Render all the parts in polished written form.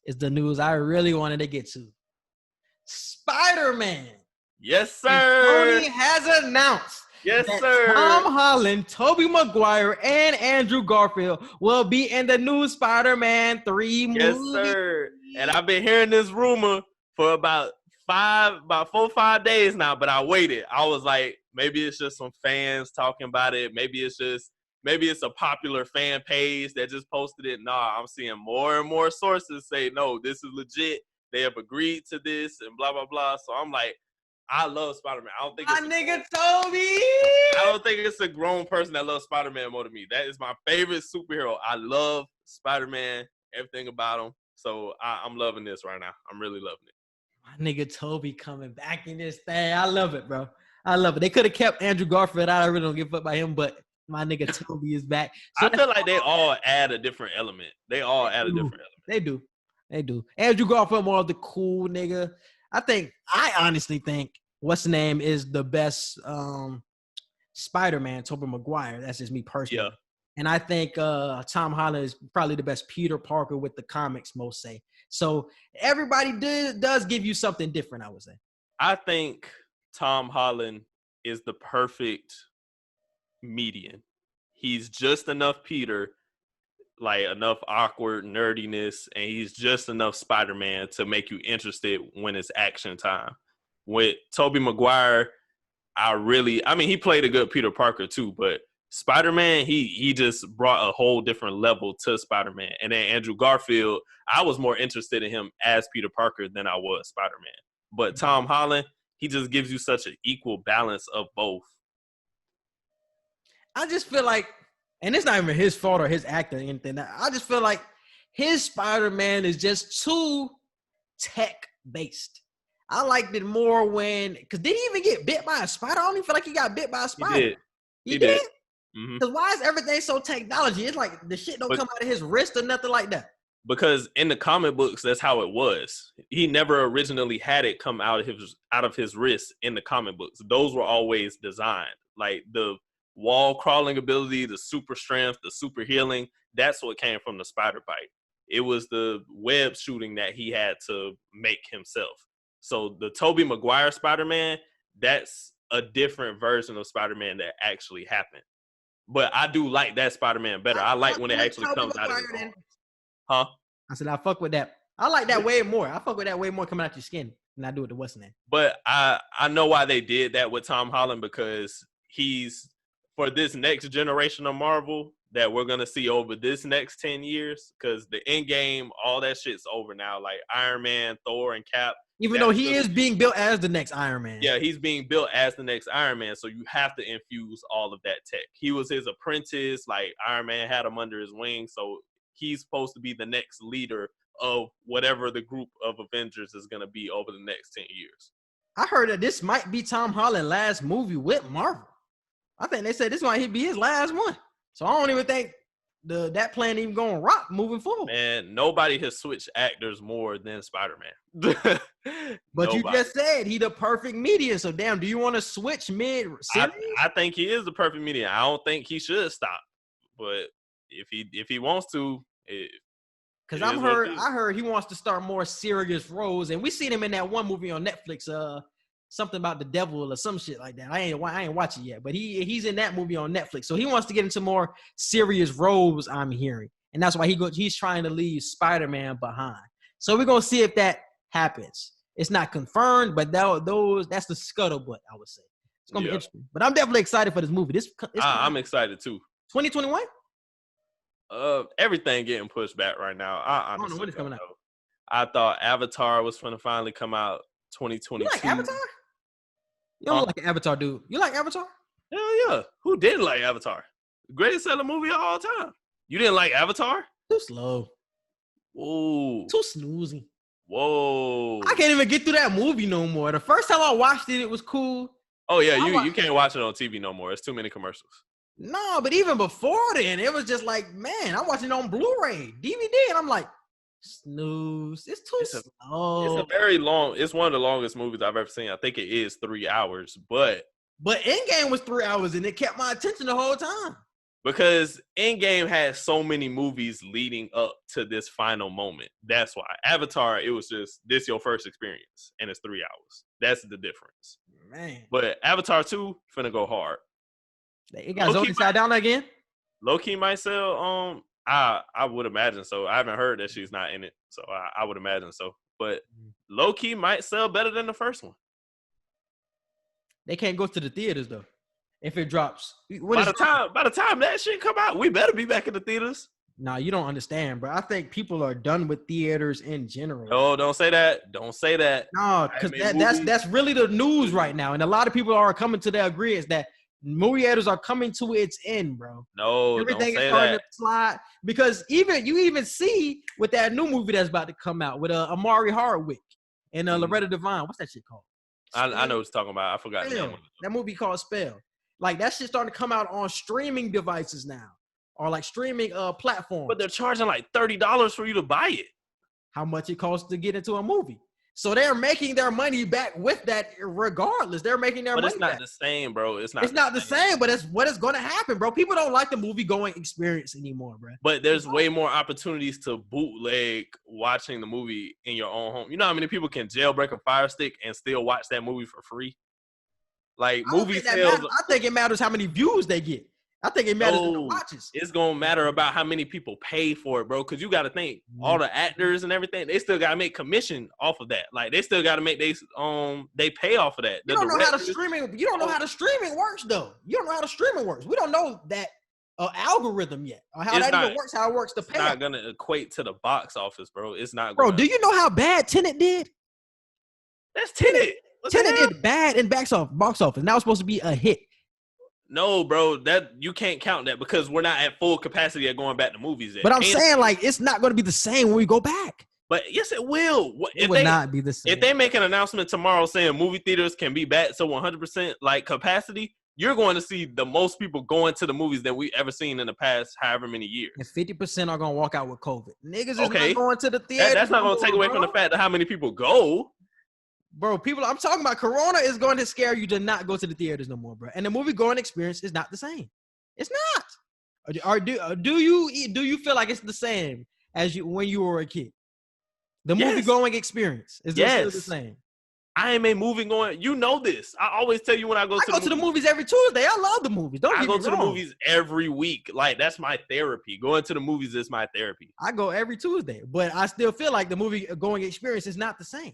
is the news I really wanted to get to. Spider-Man. Yes, sir. Sony has announced yes, that sir. Tom Holland, Tobey Maguire, and Andrew Garfield will be in the new Spider-Man 3 movie. Yes, sir. And I've been hearing this rumor for about 4 or 5 days now, but I waited. I was like, maybe it's just some fans talking about it. Maybe it's a popular fan page that just posted it. Nah, I'm seeing more and more sources say, no, this is legit. They have agreed to this and blah, blah, blah. So I'm like, I love Spider-Man. I don't think it's a grown person that loves Spider-Man more than me. That is my favorite superhero. I love Spider-Man, everything about him. So I'm loving this right now. I'm really loving it. My nigga Tobey coming back in this thing. I love it, bro. I love it. They could have kept Andrew Garfield out. I really don't give a fuck about him, but my nigga Tobey is back. So I feel like they all add a different element. They do. Andrew Garfield more of the cool nigga. I honestly think what's the name is the best Spider-Man, Tobey Maguire. That's just me personally. Yeah. And I think Tom Holland is probably the best Peter Parker with the comics, most say. So everybody does give you something different, I would say. I think Tom Holland is the perfect median. He's just enough Peter, like enough awkward nerdiness, and he's just enough Spider-Man to make you interested when it's action time. With Tobey Maguire, he played a good Peter Parker too, but Spider-Man, he just brought a whole different level to Spider-Man. And then Andrew Garfield, I was more interested in him as Peter Parker than I was Spider-Man. But Tom Holland, he just gives you such an equal balance of both. I just feel like, and it's not even his fault or his acting or anything. I just feel like his Spider-Man is just too tech-based. I liked it more because did he even get bit by a spider? I don't even feel like he got bit by a spider. He did. Because why is everything so technology? It's like the shit don't come out of his wrist or nothing like that. Because in the comic books, that's how it was. He never originally had it come out of his wrist in the comic books. Those were always designed. Like the wall crawling ability, the super strength, the super healing, that's what came from the spider bite. It was the web shooting that he had to make himself. So the Tobey Maguire Spider-Man, that's a different version of Spider-Man that actually happened. But I do like that Spider-Man better. I like when it actually comes out of his arms. Huh? I said I fuck with that. I like that way more. I fuck with that way more coming out your skin than I do with the what's name. But I know why they did that with Tom Holland, because he's, for this next generation of Marvel that we're going to see over this next 10 years, because the Endgame, all that shit's over now. Like Iron Man, Thor, and Cap. Even though he is being built as the next Iron Man. Yeah, he's being built as the next Iron Man, so you have to infuse all of that tech. He was his apprentice, like Iron Man had him under his wing, so he's supposed to be the next leader of whatever the group of Avengers is going to be over the next 10 years. I heard that this might be Tom Holland's last movie with Marvel. I think they said this might be his last one. So I don't even think that plan even going to rock moving forward. Man, nobody has switched actors more than Spider-Man. But you just said he the perfect median. So damn, do you want to switch mid-series? I think he is the perfect median. I don't think he should stop. But if he wants to, because I heard he wants to start more serious roles, and we seen him in that one movie on Netflix, something about the devil or some shit like that. I ain't watch it yet, but he's in that movie on Netflix, so he wants to get into more serious roles. I'm hearing, and that's why he's trying to leave Spider-Man behind. So we're gonna see if that happens. It's not confirmed, but that's the scuttlebutt, I would say. It's gonna be interesting. But I'm definitely excited for this movie. I'm excited too. 2021. Everything getting pushed back right now. I don't know when it's coming out. I thought Avatar was going to finally come out 2022. You like Avatar? You don't look like an Avatar dude. You like Avatar? Hell yeah. Who didn't like Avatar? Greatest selling movie of all time. You didn't like Avatar? Too slow. Whoa. Too snoozy. Whoa. I can't even get through that movie no more. The first time I watched it, it was cool. Oh, yeah. You can't watch it on TV no more. It's too many commercials. No, but even before then, it was just like, man, I'm watching it on Blu-ray, DVD, and I'm like, snooze. It's too slow. It's one of the longest movies I've ever seen. I think it is 3 hours, but Endgame was 3 hours, and it kept my attention the whole time. Because Endgame had so many movies leading up to this final moment. That's why. Avatar, it was just, this your first experience, and it's 3 hours. That's the difference. Man. But Avatar 2, finna go hard. It got Zoe side down again? Low-key might sell, I would imagine so. I haven't heard that she's not in it, so I would imagine so. But low-key might sell better than the first one. They can't go to the theaters, though. If it drops. By the time that shit come out, we better be back in the theaters. Nah, you don't understand, bro. I think people are done with theaters in general. No, don't say that. Don't say that. No, because that's really the news right now. And a lot of people are coming to the agreement that movie theaters are coming to its end, bro. No, everything don't say is starting that. to slide. Because you even see with that new movie that's about to come out with Amari Hardwick and Loretta Devine. What's that shit called? I know what you're talking about. I forgot the name. That movie called Spell. Like, that shit's starting to come out on streaming devices now, or like streaming platforms. But they're charging like $30 for you to buy it. How much it costs to get into a movie? So they're making their money back with that regardless. They're making their money back. But it's not the same, bro. It's not the same, but it's what is going to happen, bro. People don't like the movie-going experience anymore, bro. But there's way more opportunities to bootleg watching the movie in your own home. You know how many people can jailbreak a Fire Stick and still watch that movie for free? Like, movie sales. I think it matters how many views they get. I think it matters in the watches. It's gonna matter about how many people pay for it, bro. Because you got to think, all the actors and everything, they still gotta make commission off of that. Like, they still gotta make they pay off of that. You don't know how the streaming. You don't know how the streaming works, though. You don't know how the streaming works. We don't know that algorithm yet, or how that even works. How it works to pay. It's not gonna equate to the box office, bro. It's not. Bro, do you know how bad Tenet did? That's Tenet. Tenet did bad in box office. Now it's supposed to be a hit. No, bro, that you can't count that because we're not at full capacity of going back to movies yet. But I'm saying, like, it's not going to be the same when we go back. But yes, it will. It would not be the same. If they make an announcement tomorrow saying movie theaters can be back to 100% like capacity, you're going to see the most people going to the movies than we ever seen in the past however many years. And 50% are going to walk out with COVID. Niggas is not going to the theater. That's not going to take away from the fact that how many people go. Bro, I'm talking about Corona is going to scare you to not go to the theaters no more, bro. And the movie going experience is not the same. It's not. Or do you feel like it's the same as when you were a kid? The movie going experience is still the same. I am a movie going. You know this. I always tell you when I go to the movies every Tuesday. I love the movies. I go to the movies every week. Like, that's my therapy. Going to the movies is my therapy. I go every Tuesday, but I still feel like the movie going experience is not the same.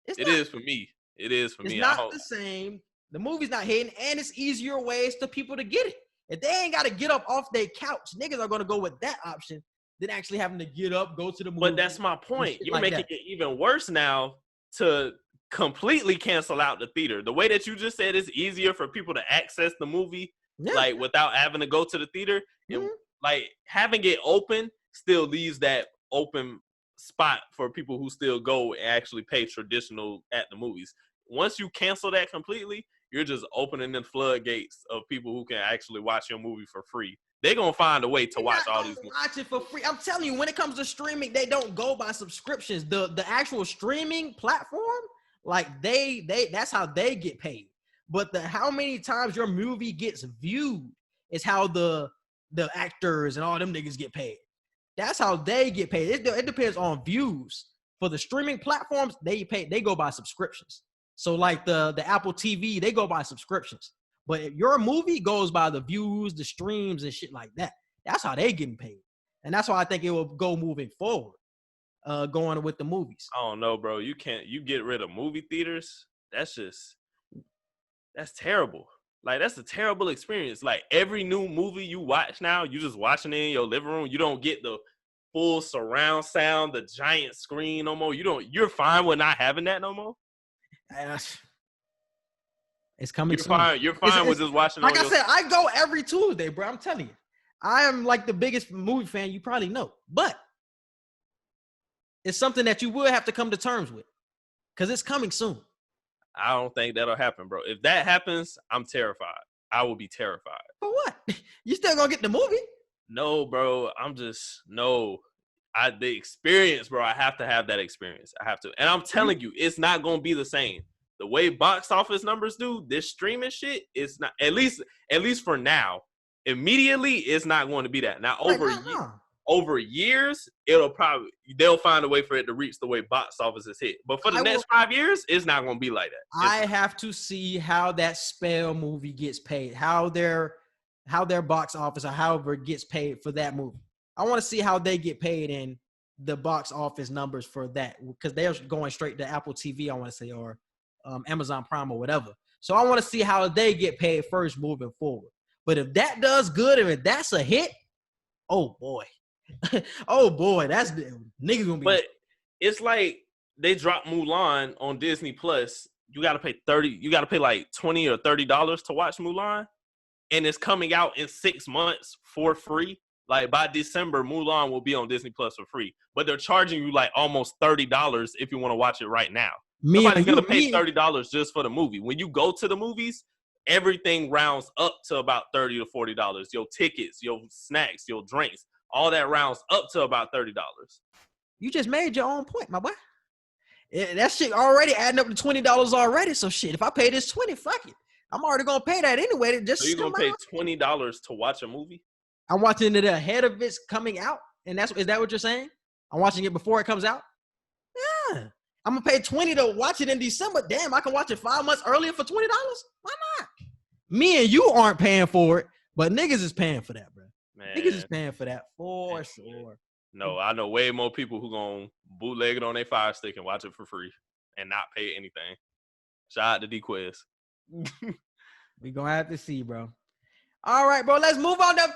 It is for me. It's not the same. The movie's not hitting, and it's easier ways to people to get it. If they ain't got to get up off their couch, niggas are going to go with that option than actually having to get up, go to the movie. But that's my point. You're making it even worse now to completely cancel out the theater. The way that you just said it's easier for people to access the movie, like, without having to go to the theater. And, like, having it open still leaves that open spot for people who still go and actually pay traditional at the movies. Once you cancel that completely, you're just opening the floodgates of people who can actually watch your movie for free. They're gonna find a way to watch all these movies. Watch it for free. I'm telling you, when it comes to streaming, they don't go by subscriptions. The actual streaming platform, like that's how they get paid. But how many times your movie gets viewed is how the actors and all them niggas get paid. That's how they get paid. It depends on views. For the streaming platforms, they go by subscriptions. So like the Apple TV, they go by subscriptions. But if your movie goes by the views, the streams, and shit like that, that's how they getting paid. And that's why I think it will go moving forward, going with the movies. I don't know, bro. You get rid of movie theaters. That's terrible. Like, that's a terrible experience. Like, every new movie you watch now, you just watching it in your living room. You don't get the full surround sound, the giant screen no more. You're fine with not having that no more. It's coming. You're fine with just watching. Like I said, I go every Tuesday, bro. I'm telling you, I am like the biggest movie fan you probably know. But it's something that you will have to come to terms with because it's coming soon. I don't think that'll happen, bro. If that happens, I'm terrified. I will be terrified. For what? You still gonna get the movie? No, bro. The experience, bro. I have to have that experience. I have to. And I'm telling you, it's not gonna be the same. The way box office numbers do, this streaming shit, it's not, at least for now, immediately, it's not going to be that. Now, Nah. over years, they'll find a way for it to reach the way box office is hit. But for the next 5 years, it's not going to be like that. I have to see how that Spell movie gets paid, how their box office or however it gets paid for that movie. I want to see how they get paid in the box office numbers for that, because they're going straight to Apple TV, I want to say, or Amazon Prime or whatever. So I want to see how they get paid first moving forward. But if that does good, if that's a hit, oh boy. Oh boy, that's niggas gonna be. But it's like they dropped Mulan on Disney Plus. You gotta pay like $20 or $30 to watch Mulan, and it's coming out in 6 months for free. Like by December, Mulan will be on Disney Plus for free, but they're charging you like almost $30 if you want to watch it right now. Nobody's gonna pay $30 just for the movie. When you go to the movies, everything rounds up to about $30 to $40. Your tickets, your snacks, your drinks, all that rounds up to about $30. You just made your own point, my boy. That shit already adding up to $20 already. So shit, if I pay this $20, fuck it. I'm already gonna pay that anyway. So you're gonna pay $20 to watch a movie? I'm watching it ahead of it's coming out, and is that what you're saying? I'm watching it before it comes out? Yeah. I'm gonna pay $20 to watch it in December. Damn, I can watch it 5 months earlier for $20? Why not? Me and you aren't paying for it, but niggas is paying for that, bro. Man. Niggas is paying for that for sure. No, I know way more people who gonna bootleg it on their Fire Stick and watch it for free and not pay anything. Shout out to D-Quiz. We gonna have to see, bro. All right, bro. Let's move on to